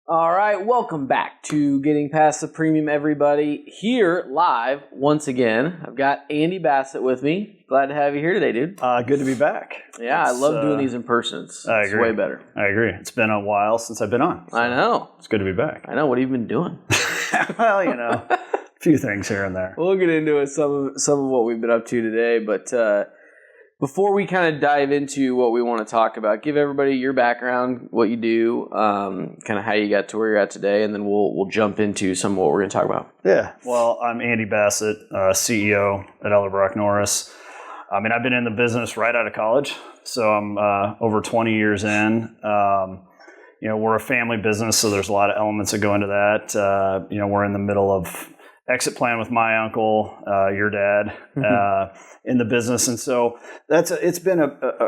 All right, welcome back to Getting Past the Premium, everybody. Here, live, once again, I've got Andy Bassett with me. Glad to have you here today, dude. Good to be back. Yeah, I love doing these in person. It's way better. I agree. It's been a while since I've been on. So I know. It's good to be back. I know. What have you been doing? Well, a few things here and there. We'll get into it, some of what we've been up to today, but before we kind of dive into what we want to talk about, give everybody your background, what you do, kind of how you got to where you're at today, and then we'll jump into some of what we're going to talk about. Yeah. Well, I'm Andy Bassett, CEO at Ellerbrock-Norris. I mean, I've been in the business right out of college, so I'm over 20 years in. We're a family business, so there's a lot of elements that go into that. We're in the middle of exit plan with my uncle, your dad, in the business. And so it's been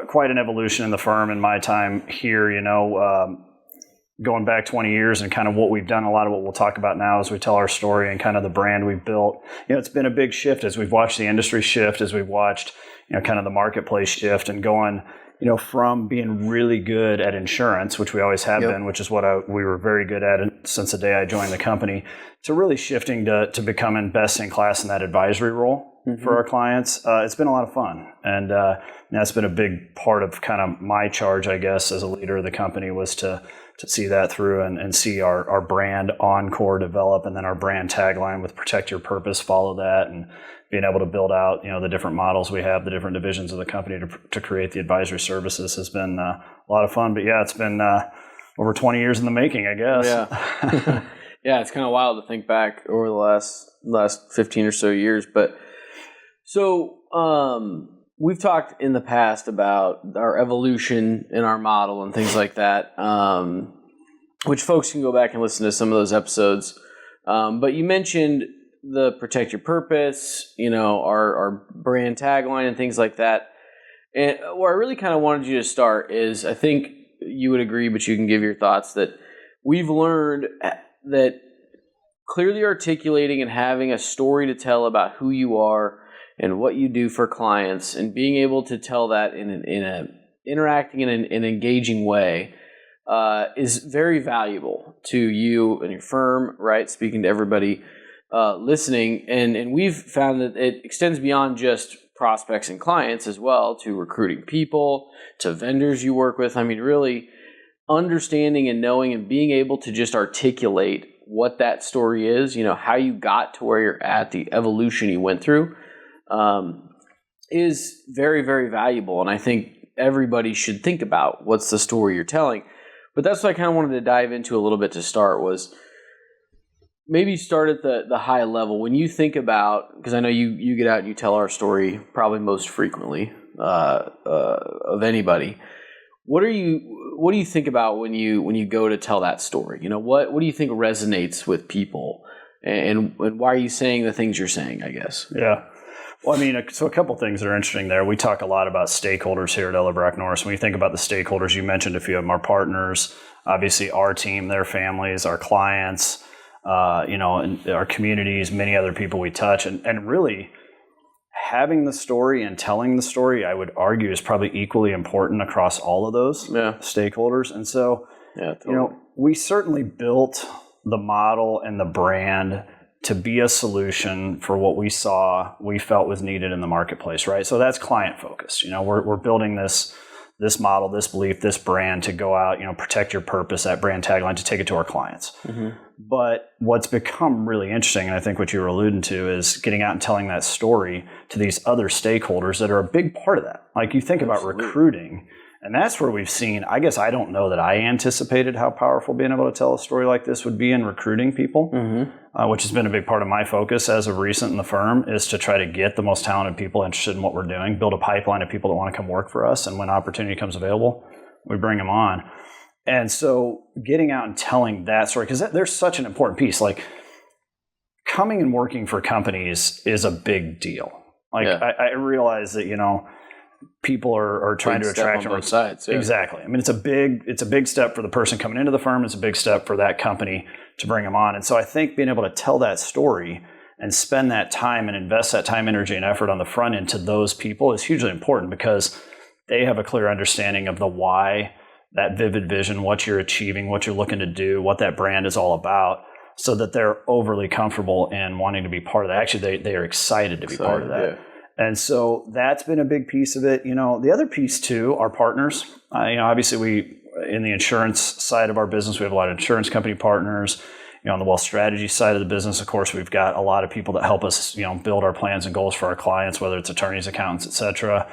quite an evolution in the firm in my time here, going back 20 years and kind of what we've done. A lot of what we'll talk about now as we tell our story and kind of the brand we've built. It's been a big shift as we've watched the industry shift, as we've watched, kind of the marketplace shift and going, from being really good at insurance, which we always have been, which is what we were very good at since the day I joined the company, to really shifting to becoming best in class in that advisory role for our clients. It's been a lot of fun. And that's been a big part of kind of my charge, I guess, as a leader of the company, was to see that through and see our brand Encore develop, and then our brand tagline with Protect Your Purpose follow that, and being able to build out, the different models we have, the different divisions of the company to create the advisory services has been a lot of fun. But yeah, it's been over 20 years in the making, I guess. Yeah. Yeah, it's kind of wild to think back over the last 15 or so years. But so we've talked in the past about our evolution in our model and things like that, which folks can go back and listen to some of those episodes. But you mentioned the Protect Your Purpose, our brand tagline and things like that. And where I really kind of wanted you to start is, I think you would agree, but you can give your thoughts, that we've learned that clearly articulating and having a story to tell about who you are and what you do for clients, and being able to tell that in an interacting in an engaging way is very valuable to you and your firm, right? Speaking to everybody listening. And we've found that it extends beyond just prospects and clients as well, to recruiting people, to vendors you work with. I mean, really understanding and knowing and being able to just articulate what that story is, how you got to where you're at, the evolution you went through, is very, very valuable. And I think everybody should think about what's the story you're telling. But that's what I kind of wanted to dive into a little bit to start, was maybe start at the high level. When you think about, because I know you get out and you tell our story probably most frequently of anybody. What do you think about when you go to tell that story? What do you think resonates with people, and why are you saying the things you're saying, I guess? Yeah. Well, I mean, so a couple things that are interesting there. We talk a lot about stakeholders here at Ellerbrock-Norris. When you think about the stakeholders, you mentioned a few of them: our partners, obviously our team, their families, our clients, and our communities, many other people we touch, and really having the story and telling the story, I would argue, is probably equally important across all of those stakeholders. And so, totally. We certainly built the model and the brand to be a solution for what we felt was needed in the marketplace, right? So that's client focused. We're building this model, this belief, this brand to go out, protect your purpose, that brand tagline, to take it to our clients. Mm-hmm. But what's become really interesting, and I think what you were alluding to, is getting out and telling that story to these other stakeholders that are a big part of that. Like, you think about recruiting, and that's where we've seen, I guess I don't know that I anticipated how powerful being able to tell a story like this would be in recruiting people, which has been a big part of my focus as of recent in the firm, is to try to get the most talented people interested in what we're doing, build a pipeline of people that want to come work for us, and when opportunity comes available, we bring them on. And so getting out and telling that story, because there's such an important piece. Like, coming and working for companies is a big deal. Like, I realize that, people are trying to attract on both sides. Yeah. Exactly. I mean, it's a big step for the person coming into the firm. It's a big step for that company to bring them on. And so I think being able to tell that story and spend that time and invest that time, energy, and effort on the front end to those people is hugely important, because they have a clear understanding of the why that vivid vision, what you're achieving, what you're looking to do, what that brand is all about, so that they're overly comfortable in wanting to be part of that. Actually, they are excited to be part of that. Yeah. And so that's been a big piece of it. The other piece too, our partners. Obviously in the insurance side of our business, we have a lot of insurance company partners. On the wealth strategy side of the business, of course, we've got a lot of people that help us, build our plans and goals for our clients, whether it's attorneys, accountants, et cetera.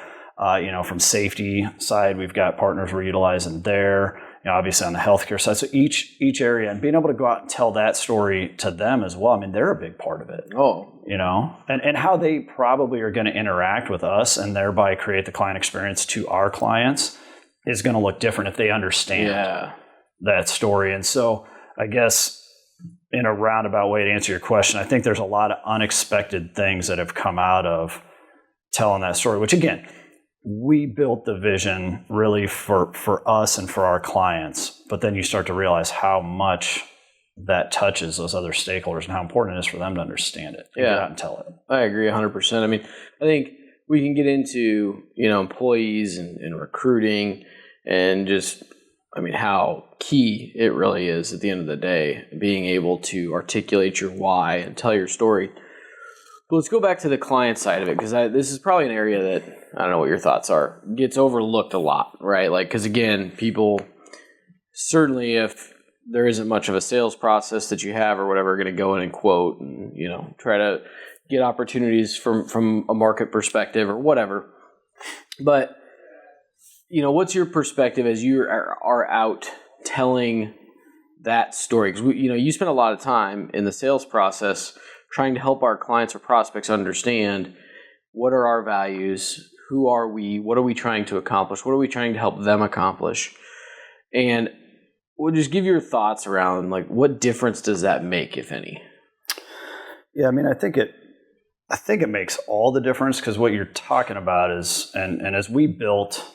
From safety side, we've got partners we're utilizing there. Obviously on the healthcare side. So each area, and being able to go out and tell that story to them as well. I mean, they're a big part of it. Oh, and how they probably are going to interact with us and thereby create the client experience to our clients is going to look different if they understand that story. And so I guess in a roundabout way to answer your question, I think there's a lot of unexpected things that have come out of telling that story, which again, we built the vision really for us and for our clients, but then you start to realize how much that touches those other stakeholders and how important it is for them to understand it and get out and tell it. I agree 100%. I mean, I think we can get into, employees and recruiting and just, how key it really is at the end of the day, being able to articulate your why and tell your story. But let's go back to the client side of it, because this is probably an area that, I don't know what your thoughts are, gets overlooked a lot, right? Because again, people, certainly if there isn't much of a sales process that you have or whatever, are going to go in and quote and, try to get opportunities from a market perspective or whatever. But, what's your perspective as you are out telling that story? Because, you spend a lot of time in the sales process trying to help our clients or prospects understand what are our values, who are we, what are we trying to accomplish, what are we trying to help them accomplish, and we'll just give your thoughts around what difference does that make, if any? Yeah, I think it makes all the difference, because what you're talking about is, and as we built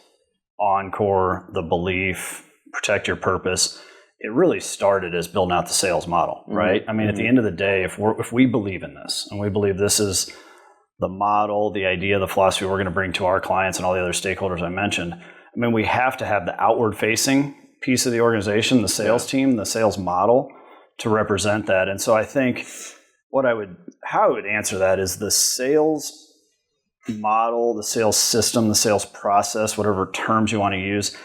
Encore, the belief, protect your purpose, it really started as building out the sales model, right? Mm-hmm. At the end of the day, if we believe in this and we believe this is the model, the idea, the philosophy we're going to bring to our clients and all the other stakeholders I mentioned, we have to have the outward facing piece of the organization, the sales team, the sales model to represent that. And so I think how I would answer that is the sales model, the sales system, the sales process, whatever terms you want to use,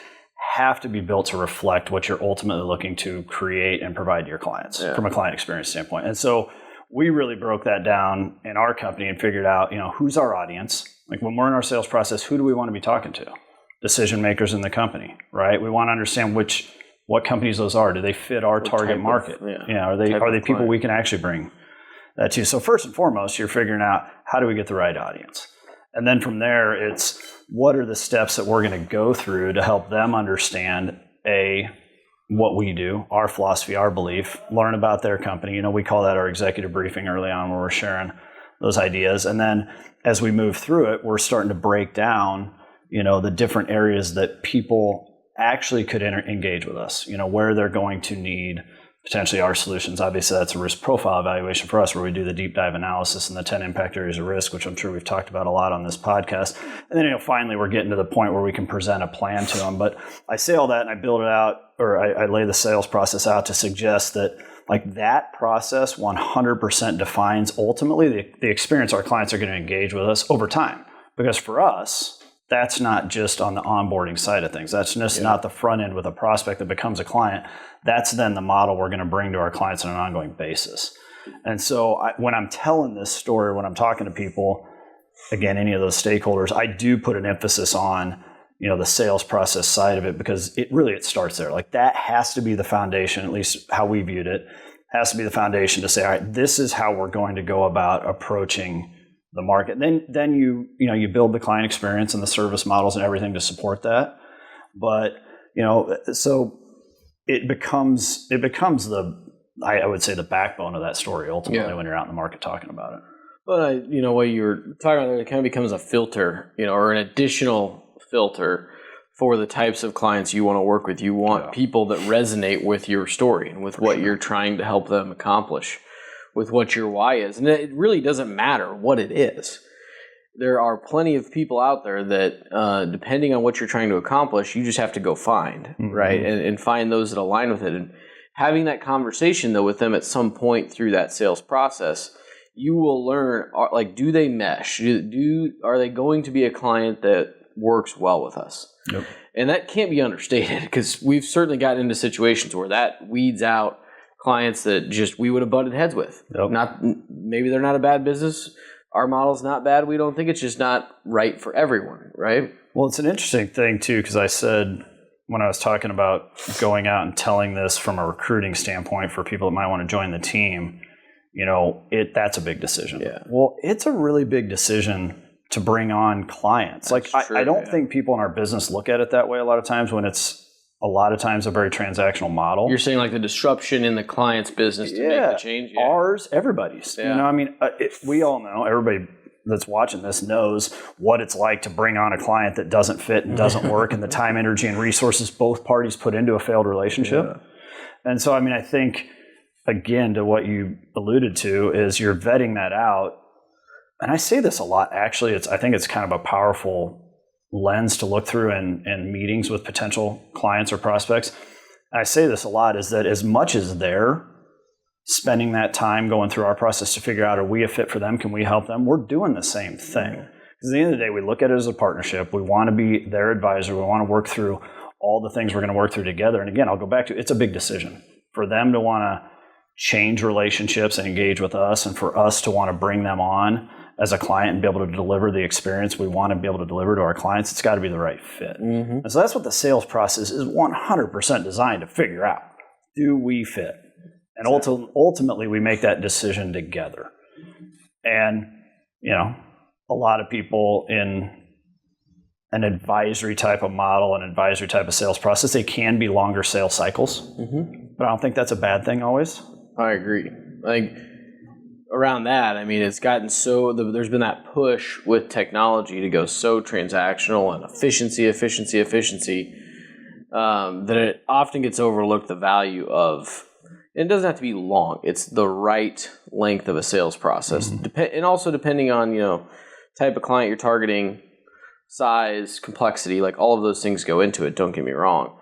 have to be built to reflect what you're ultimately looking to create and provide to your clients from a client experience standpoint. And so we really broke that down in our company and figured out, who's our audience? When we're in our sales process, who do we want to be talking to? Decision makers in the company, right? We want to understand what companies those are. Do they fit our target market? Are they people we can actually bring that to? So first and foremost, you're figuring out how do we get the right audience? And then from there, it's what are the steps that we're going to go through to help them understand, what we do, our philosophy, our belief, learn about their company. We call that our executive briefing early on, where we're sharing those ideas. And then as we move through it, we're starting to break down, the different areas that people actually could engage with us, where they're going to need potentially our solutions. Obviously, that's a risk profile evaluation for us, where we do the deep dive analysis and the 10 impact areas of risk, which I'm sure we've talked about a lot on this podcast. And then, finally, we're getting to the point where we can present a plan to them. But I say all that and I build it out, or I lay the sales process out to suggest that that process 100% defines ultimately the experience our clients are going to engage with us over time. Because for us, that's not just on the onboarding side of things. That's just not the front end with a prospect that becomes a client. That's then the model we're going to bring to our clients on an ongoing basis. And so when I'm telling this story, when I'm talking to people, again, any of those stakeholders, I do put an emphasis on, the sales process side of it, because it starts there. That has to be the foundation, at least how we viewed it, has to be the foundation to say, all right, this is how we're going to go about approaching the market. Then you build the client experience and the service models and everything to support that. But so it becomes I would say the backbone of that story ultimately when you're out in the market talking about it. But what you were talking about there, it kind of becomes a filter, or an additional filter for the types of clients you want to work with. You want people that resonate with your story and with what you're trying to help them accomplish, with what your why is. And it really doesn't matter what it is. there are plenty of people out there that, depending on what you're trying to accomplish, you just have to go find, right? And find those that align with it. And having that conversation, though, with them at some point through that sales process, you will learn, like, do they mesh? Are they going to be a client that works well with us? Yep. And that can't be understated, because we've certainly gotten into situations where that weeds out clients that just we would have butted heads with. Yep. Maybe they're not a bad business. Our model's not bad. We don't think it's just not right for everyone, right? Well, it's an interesting thing, too, because I said when I was talking about going out and telling this from a recruiting standpoint for people that might want to join the team, that's a big decision. Yeah. Well, it's a really big decision to bring on clients. That's true, I don't think people in our business look at it that way a lot of times, when it's a lot of times a very transactional model. You're saying like the disruption in the client's business to make the change? Yeah. Ours, everybody's. Yeah. We all know, everybody that's watching this knows what it's like to bring on a client that doesn't fit and doesn't work, and the time, energy, and resources both parties put into a failed relationship. Yeah. And so, I think, again, to what you alluded to, is you're vetting that out. And I say this a lot, actually. I think it's kind of a powerful lens to look through in meetings with potential clients or prospects. I say this a lot, is that as much as they're spending that time going through our process to figure out, are we a fit for them? Can we help them? We're doing the same thing. Because at the end of the day, we look at it as a partnership. We want to be their advisor. We want to work through all the things we're going to work through together. And again, I'll go back to, it's a big decision for them to want to change relationships and engage with us, and for us to want to bring them on as a client and be able to deliver the experience we want to be able to deliver to our clients. It's got to be the right fit. And so that's what the sales process is 100% designed to figure out. Do we fit? And ultimately, we make that decision together. And, a lot of people in an advisory type of model, an advisory type of sales process, they can be longer sales cycles. But I don't think that's a bad thing always. I agree. Around that, it's gotten there's been that push with technology to go so transactional and efficiency, that it often gets overlooked the value of, and it doesn't have to be long, it's the right length of a sales process. And also depending on, type of client you're targeting, size, complexity, like all of those things go into it, don't get me wrong.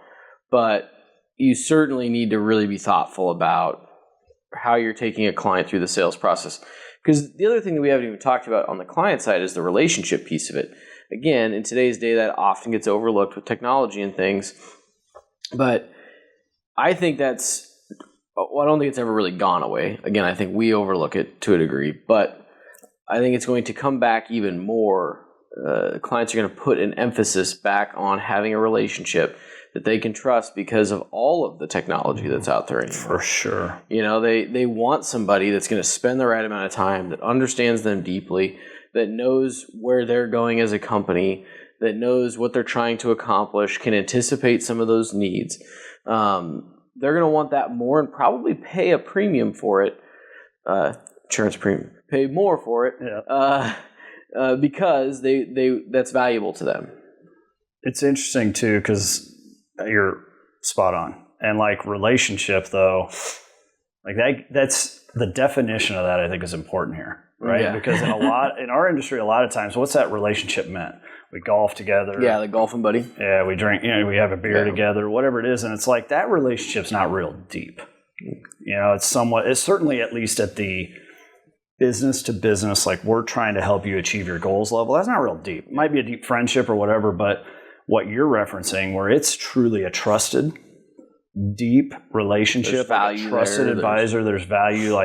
But you certainly need to really be thoughtful about how you're taking a client through the sales process. Because the other thing that we haven't even talked about on the client side is the relationship piece of it. Again, in today's day, that often gets overlooked with technology and things. But I think I don't think it's ever really gone away. Again, I think we overlook it to a degree. But I think it's going to come back even more. Clients are going to put an emphasis back on having a relationship that they can trust because of all of the technology that's out there anymore. For sure. They want somebody that's going to spend the right amount of time, that understands them deeply, that knows where they're going as a company, that knows what they're trying to accomplish, can anticipate some of those needs. They're going to want that more, and probably pay a premium for it, insurance premium, pay more for it, because that's valuable to them. It's interesting too, because you're spot on. And relationship, though, that's the definition of that, I think, is important here, right? Yeah. Because in our industry, a lot of times, what's that relationship meant? We golf together. Yeah, like golfing buddy. Yeah, we drink, we have a beer together, whatever it is. And it's like that relationship's not real deep. It's certainly, at least at the business to business, we're trying to help you achieve your goals level. That's not real deep. It might be a deep friendship or whatever, but what you're referencing, where it's truly a trusted, deep relationship, a trusted advisor, there's value.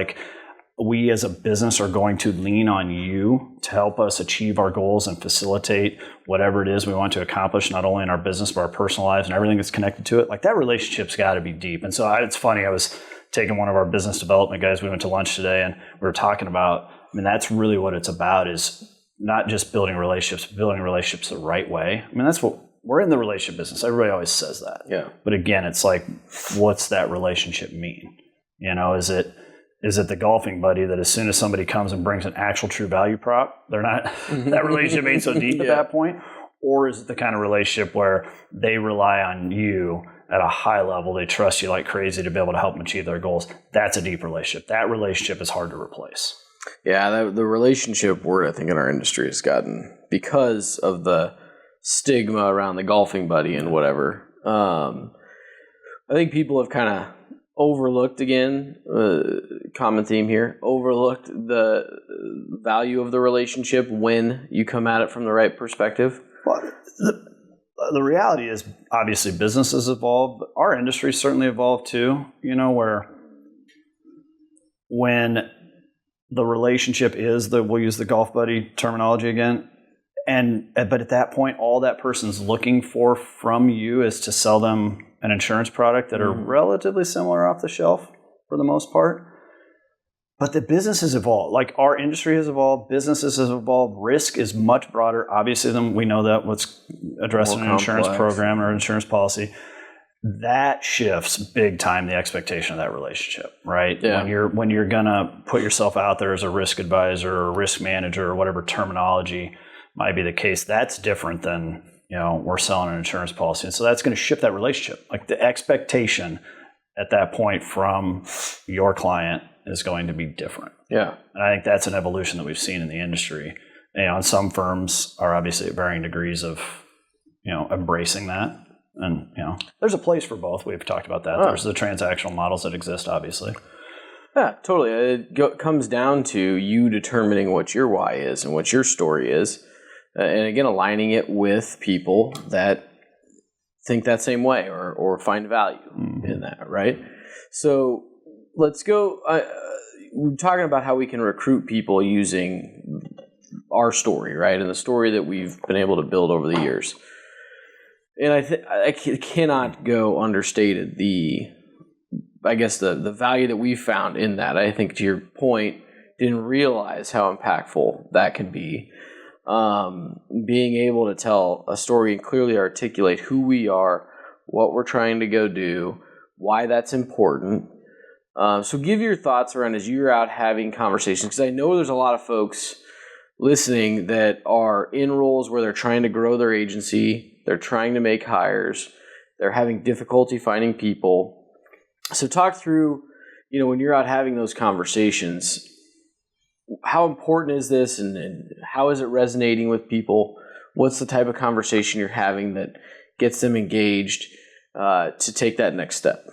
We as a business are going to lean on you to help us achieve our goals and facilitate whatever it is we want to accomplish, not only in our business, but our personal lives and everything that's connected to it. That relationship's got to be deep. And so it's funny, I was taking one of our business development guys, we went to lunch today, and we were talking about, that's really what it's about, is not just building relationships, but building relationships the right way. That's what we're in the relationship business. Everybody always says that. Yeah. But again, it's what's that relationship mean? Is it the golfing buddy that as soon as somebody comes and brings an actual true value prop, they're not, that relationship ain't so deep at that point? Or is it the kind of relationship where they rely on you at a high level, they trust you like crazy to be able to help them achieve their goals? That's a deep relationship. That relationship is hard to replace. Yeah, the relationship word, I think, in our industry has gotten, because of the stigma around the golfing buddy and whatever. I think people have kind of overlooked, again, common theme here, overlooked the value of the relationship when you come at it from the right perspective. Well, the reality is, obviously, businesses evolve, but our industry certainly evolved too, where when the relationship is we'll use the golf buddy terminology again, but at that point, all that person's looking for from you is to sell them an insurance product that are relatively similar off the shelf for the most part. But the business has evolved. Like, our industry has evolved, businesses have evolved, risk is much broader, obviously, than we know that what's addressed in an insurance program or insurance policy. That shifts big time the expectation of that relationship, right? Yeah. When you're gonna put yourself out there as a risk advisor or risk manager or whatever terminology might be the case, that's different than, we're selling an insurance policy. And so that's going to shift that relationship. Like, the expectation at that point from your client is going to be different. Yeah. And I think that's an evolution that we've seen in the industry. And some firms are obviously at varying degrees of, embracing that. And, there's a place for both. We've talked about that. There's the transactional models that exist, obviously. Yeah, totally. It comes down to you determining what your why is and what your story is. And again, aligning it with people that think that same way or find value in that, right? So let's go. We're talking about how we can recruit people using our story, right? And the story that we've been able to build over the years. And I cannot go understated the value that we found in that. I think, to your point, didn't realize how impactful that could be. Being able to tell a story and clearly articulate who we are, what we're trying to go do, why that's important. So give your thoughts around as you're out having conversations, because I know there's a lot of folks listening that are in roles where they're trying to grow their agency, they're trying to make hires, they're having difficulty finding people. So talk through, when you're out having those conversations, how important is this and how is it resonating with people? What's the type of conversation you're having that gets them engaged to take that next step?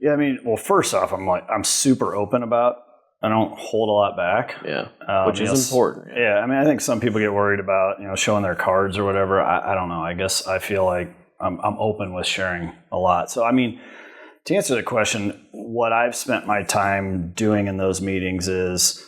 Yeah, well, first off, I'm super open about, I don't hold a lot back. Yeah, which is important. Yeah, I think some people get worried about, showing their cards or whatever. I don't know. I guess I feel like I'm open with sharing a lot. So, to answer the question, what I've spent my time doing in those meetings is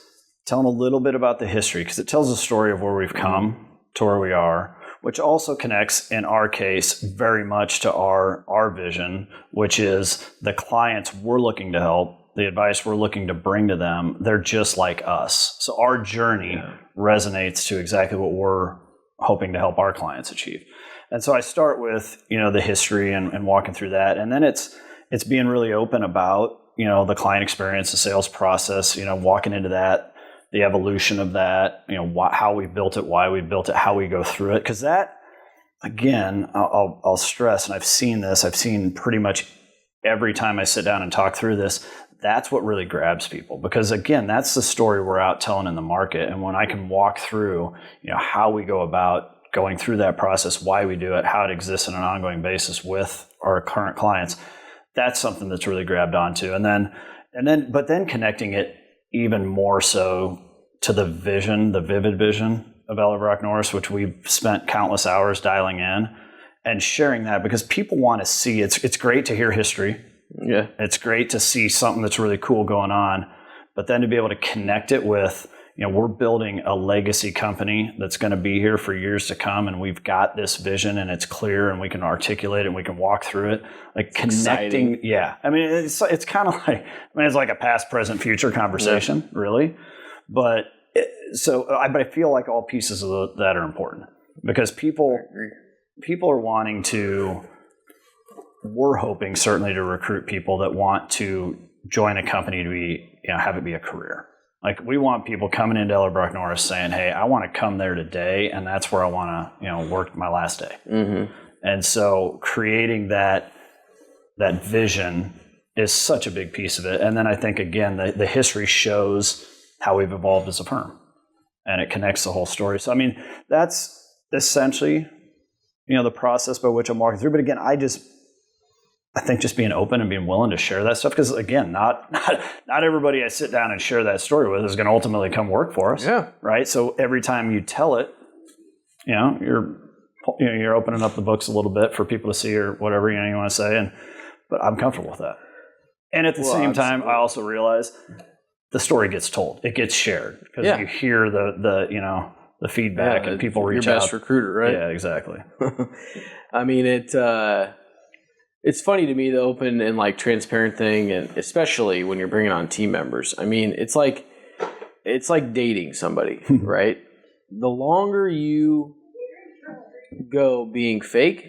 telling a little bit about the history, because it tells a story of where we've come to where we are, which also connects, in our case, very much to our vision, which is the clients we're looking to help, the advice we're looking to bring to them, they're just like us. So our journey resonates to exactly what we're hoping to help our clients achieve. And so I start with, the history and walking through that. And then it's being really open about, the client experience, the sales process, walking into that, the evolution of that, how we built it, why we built it, how we go through it. Because that, again, I'll stress, and I've seen pretty much every time I sit down and talk through this, that's what really grabs people. Because, again, that's the story we're out telling in the market. And when I can walk through, how we go about going through that process, why we do it, how it exists on an ongoing basis with our current clients, that's something that's really grabbed onto. But then connecting it even more so to the vision, the vivid vision of Ellerbrock-Norris, which we've spent countless hours dialing in and sharing that, because people want to see, it's great to hear history. Yeah. It's great to see something that's really cool going on, but then to be able to connect it with, we're building a legacy company that's going to be here for years to come, and we've got this vision and it's clear and we can articulate it and we can walk through it. Like connecting. Exciting. Yeah. It's kind of like, it's like a past, present, future conversation, really. But I feel like all pieces of that are important, because people are wanting to, we're hoping certainly to recruit people that want to join a company to be, have it be a career. Like, we want people coming into Ellerbrock-Norris saying, hey, I want to come there today, and that's where I want to, work my last day. Mm-hmm. And so creating that vision is such a big piece of it. And then I think, again, the history shows how we've evolved as a firm, and it connects the whole story. So, I mean, that's essentially, the process by which I'm walking through. But again, I think just being open and being willing to share that stuff, because again, not everybody I sit down and share that story with is going to ultimately come work for us. Yeah. Right. So every time you tell it, you're opening up the books a little bit for people to see or whatever you want to say. But I'm comfortable with that. And at the same time, I also realize the story gets told. It gets shared because you hear the feedback and people reach out. Your best recruiter, right? Yeah, exactly. I mean, it's funny to me, the open and like transparent thing, and especially when you're bringing on team members. I mean, it's like dating somebody, right? The longer you go being fake,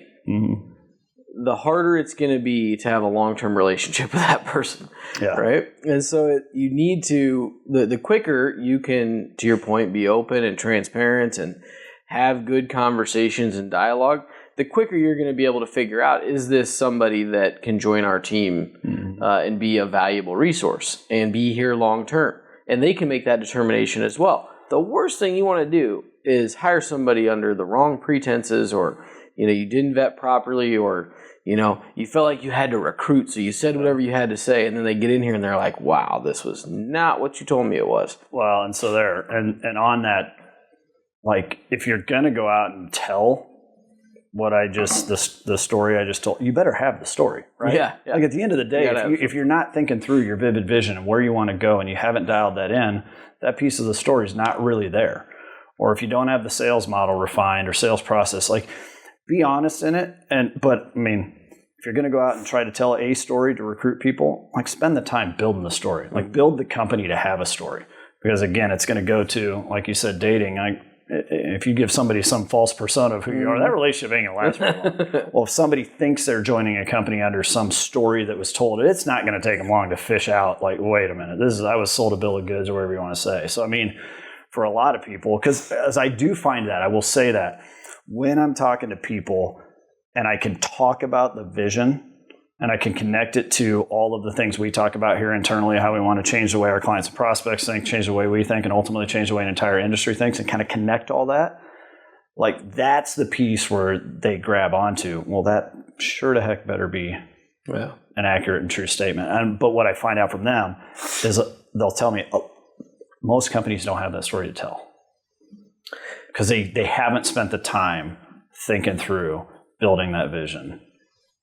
the harder it's going to be to have a long-term relationship with that person, right? And so you need to, the quicker you can, to your point, be open and transparent and have good conversations and dialogue, the quicker you're going to be able to figure out, is this somebody that can join our team and be a valuable resource and be here long-term? And they can make that determination as well. The worst thing you want to do is hire somebody under the wrong pretenses, or, you didn't vet properly, or, you felt like you had to recruit, so you said whatever you had to say, and then they get in here and they're like, wow, this was not what you told me it was. Well, and so and on that, like, if you're going to go out and tell the story I just told, you better have the story, right? Yeah. Like, at the end of the day, if you're not thinking through your vivid vision and where you want to go, and you haven't dialed that in, that piece of the story is not really there. Or if you don't have the sales model refined or sales process, like, be honest in it. But I mean, if you're going to go out and try to tell a story to recruit people, like, spend the time building the story, like, build the company to have a story. Because again, it's going to go to, like you said, dating. If you give somebody some false persona of who you are, that relationship ain't going to last very long. Well, if somebody thinks they're joining a company under some story that was told, it's not going to take them long to fish out, like, wait a minute, I was sold a bill of goods, or whatever you want to say. So, I mean, for a lot of people, because as I do find that, I will say that when I'm talking to people and I can talk about the vision and I can connect it to all of the things we talk about here internally, how we want to change the way our clients and prospects think, change the way we think, and ultimately change the way an entire industry thinks, and kind of connect all that, like, that's the piece where they grab onto, well, that sure to heck better be an accurate and true statement. But what I find out from them is they'll tell me, most companies don't have that story to tell because they haven't spent the time thinking through building that vision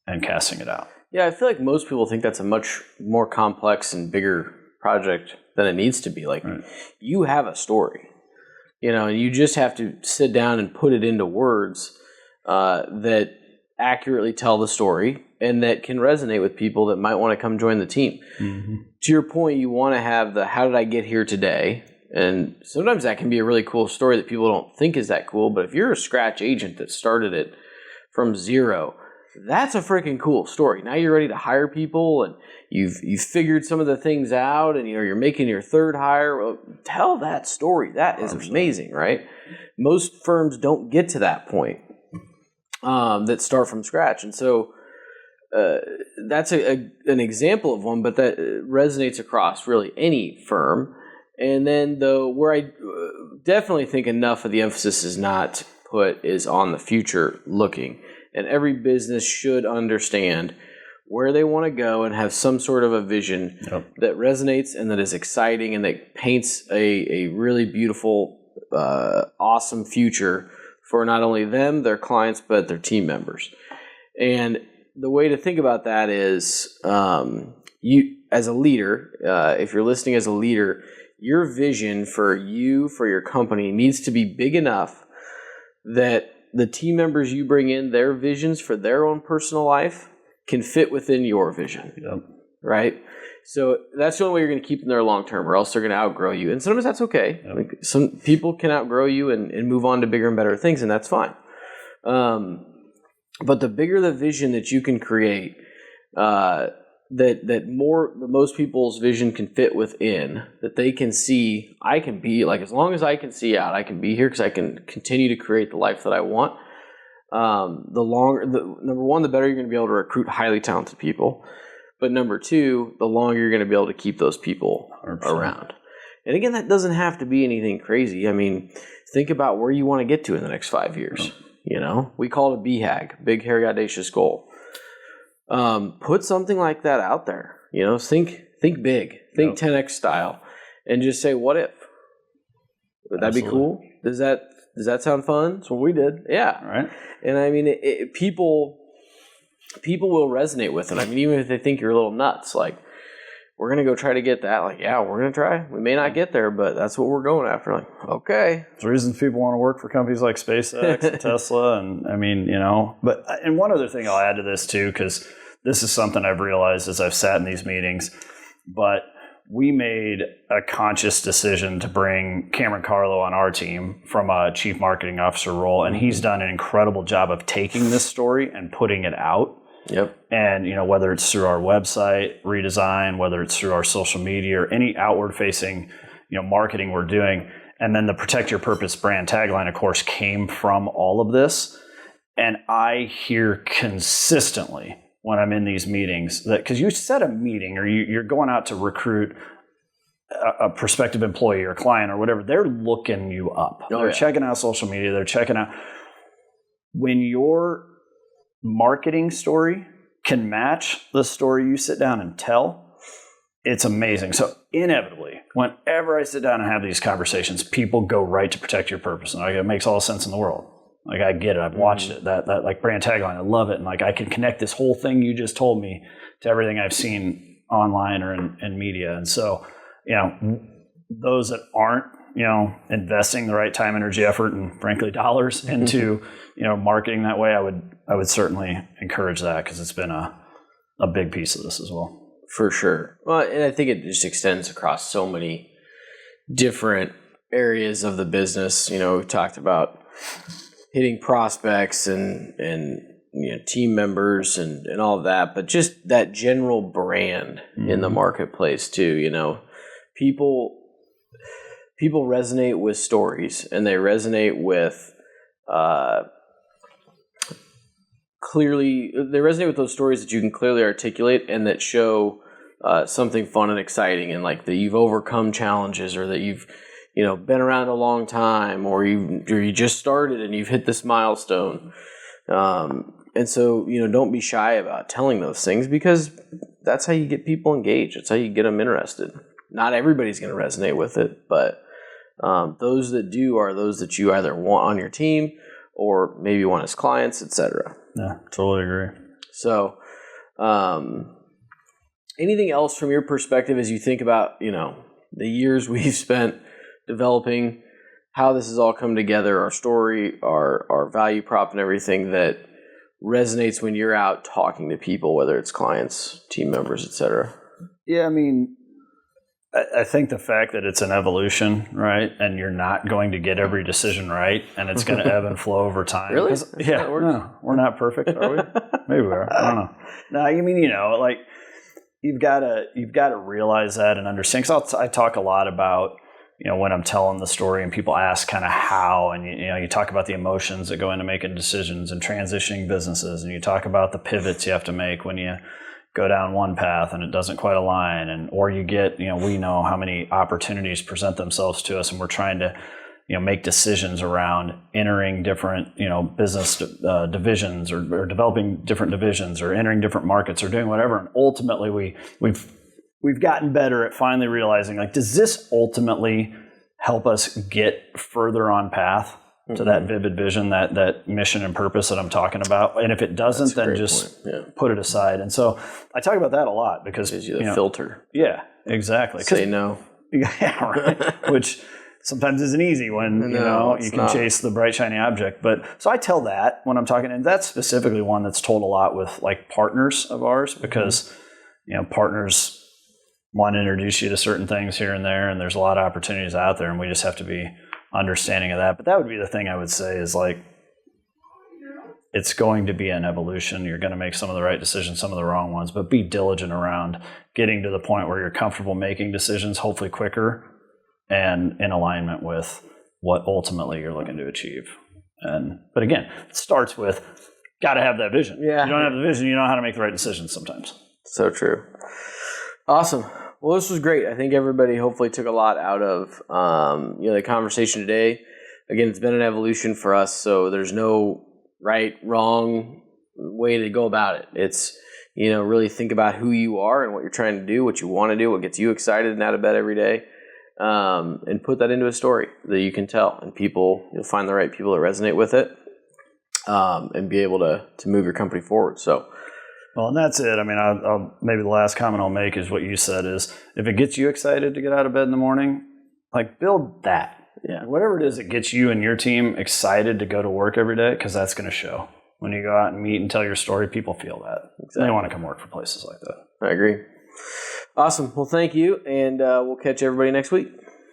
and casting it out. Yeah, I feel like most people think that's a much more complex and bigger project than it needs to be. Like, you have a story, and you just have to sit down and put it into words that accurately tell the story and that can resonate with people that might want to come join the team. To your point, you want to have the how did I get here today? And sometimes that can be a really cool story that people don't think is that cool. But if you're a scratch agent that started it from zero, that's a freaking cool story. Now you're ready to hire people, and you've figured some of the things out, and you're making your third hire. Well, tell that story. That is amazing, right? Most firms don't get to that point that start from scratch, and so that's an example of one, but that resonates across really any firm. And then, though, where I definitely think enough of the emphasis is not put is on the future looking. And every business should understand where they want to go and have some sort of a vision that resonates and that is exciting and that paints a really beautiful, awesome future for not only them, their clients, but their team members. And the way to think about that is you, as a leader, if you're listening as a leader, your vision for your company needs to be big enough that the team members you bring in, their visions for their own personal life can fit within your vision, right? So that's the only way you're going to keep them there long term, or else they're going to outgrow you. And sometimes that's okay. Like, some people can outgrow you and move on to bigger and better things, and that's fine. But the bigger the vision that you can create, that most people's vision can fit within, that they can see, I can be, like, as long as I can see out, I can be here because I can continue to create the life that I want. Number one, the better you're going to be able to recruit highly talented people. But number two, the longer you're going to be able to keep those people 100%. Around. And again, that doesn't have to be anything crazy. I mean, think about where you want to get to in the next 5 years. You know, we call it a BHAG, big, hairy, audacious goal. Put something like that out there. You know, think big, think 10x style, and just say, what if? Would that be cool? Does that sound fun? That's what we did. Yeah. Right. And I mean, people will resonate with it. I mean, even if they think you're a little nuts, like, we're going to go try to get that. Like, yeah, we're going to try. We may not get there, but that's what we're going after. Like, okay. There's reasons people want to work for companies like SpaceX and Tesla. And I mean, you know, and one other thing I'll add to this too, because this is something I've realized as I've sat in these meetings, but we made a conscious decision to bring Cameron Carlo on our team from a chief marketing officer role. And he's done an incredible job of taking this story and putting it out. Yep. And, you know, whether it's through our website redesign, whether it's through our social media or any outward facing, you know, marketing we're doing. And then the Protect Your Purpose brand tagline, of course, came from all of this. And I hear consistently when I'm in these meetings that, because you set a meeting or you're going out to recruit a prospective employee or client or whatever, they're looking you up. They're checking out social media. They're checking out. When your marketing story can match the story you sit down and tell, it's amazing. So inevitably, whenever I sit down and have these conversations, people go right to Protect Your Purpose. And like, it makes all the sense in the world. Like, I get it. I've watched it. That like brand tagline, I love it. And like, I can connect this whole thing you just told me to everything I've seen online or in media. And so, you know, those that aren't, you know, investing the right time, energy, effort, and frankly, dollars into, you know, marketing that way, I would certainly encourage that, because it's been a big piece of this as well. For sure. Well, and I think it just extends across so many different areas of the business. You know, we've talked about hitting prospects and you know, team members and all of that, but just that general brand in the marketplace too. You know, people resonate with stories, and they resonate with they resonate with those stories that you can clearly articulate and that show something fun and exciting, and like that you've overcome challenges, or that you've, you know, been around a long time, or you just started and you've hit this milestone. And so, you know, don't be shy about telling those things, because that's how you get people engaged. That's how you get them interested. Not everybody's going to resonate with it, but those that do are those that you either want on your team or maybe want as clients, etc. Yeah, totally agree. So, anything else from your perspective as you think about, you know, the years we've spent developing how this has all come together, our story, our value prop and everything that resonates when you're out talking to people, whether it's clients, team members, etc.? Yeah, I mean, I think the fact that it's an evolution, right, and you're not going to get every decision right, and it's going to ebb and flow over time. Really? Yeah, no, we're not perfect, are we? Maybe we are. I don't know. No, I mean, you know, like you've got to realize that and understand. Because I talk a lot about, you know, when I'm telling the story and people ask kind of how, and you know, you talk about the emotions that go into making decisions and transitioning businesses, and you talk about the pivots you have to make when you go down one path and it doesn't quite align, or you get, you know, we know how many opportunities present themselves to us, and we're trying to, you know, make decisions around entering different, you know, business divisions or developing different divisions or entering different markets or doing whatever. And ultimately we've gotten better at finally realizing, like, does this ultimately help us get further on path to that vivid vision, that mission and purpose that I'm talking about? And if it doesn't, then just put it aside. And so I talk about that a lot, because gives you the filter. Yeah, exactly. Say no. Yeah, right. Which sometimes isn't easy when you can chase the bright shiny object. But so I tell that when I'm talking, and that's specifically one that's told a lot with like partners of ours, because you know, partners want to introduce you to certain things here and there, and there's a lot of opportunities out there, and we just have to be understanding of that. But that would be the thing I would say is, like, it's going to be an evolution. You're going to make some of the right decisions, some of the wrong ones, but be diligent around getting to the point where you're comfortable making decisions, hopefully quicker and in alignment with what ultimately you're looking to achieve. But again, it starts with got to have that vision. Yeah. If you don't have the vision, you don't know how to make the right decisions sometimes. So true. Awesome. Well, this was great. I think everybody hopefully took a lot out of the conversation today. Again, it's been an evolution for us, so there's no right, wrong way to go about it. It's, really think about who you are and what you're trying to do, what you want to do, what gets you excited and out of bed every day, and put that into a story that you can tell. And you'll find the right people that resonate with it, and be able to move your company forward. So, well, and that's it. I mean, I'll maybe the last comment I'll make is what you said is, if it gets you excited to get out of bed in the morning, like, build that. Yeah. Whatever it is that gets you and your team excited to go to work every day, because that's going to show. When you go out and meet and tell your story, people feel that. Exactly. They want to come work for places like that. I agree. Awesome. Well, thank you, and we'll catch everybody next week.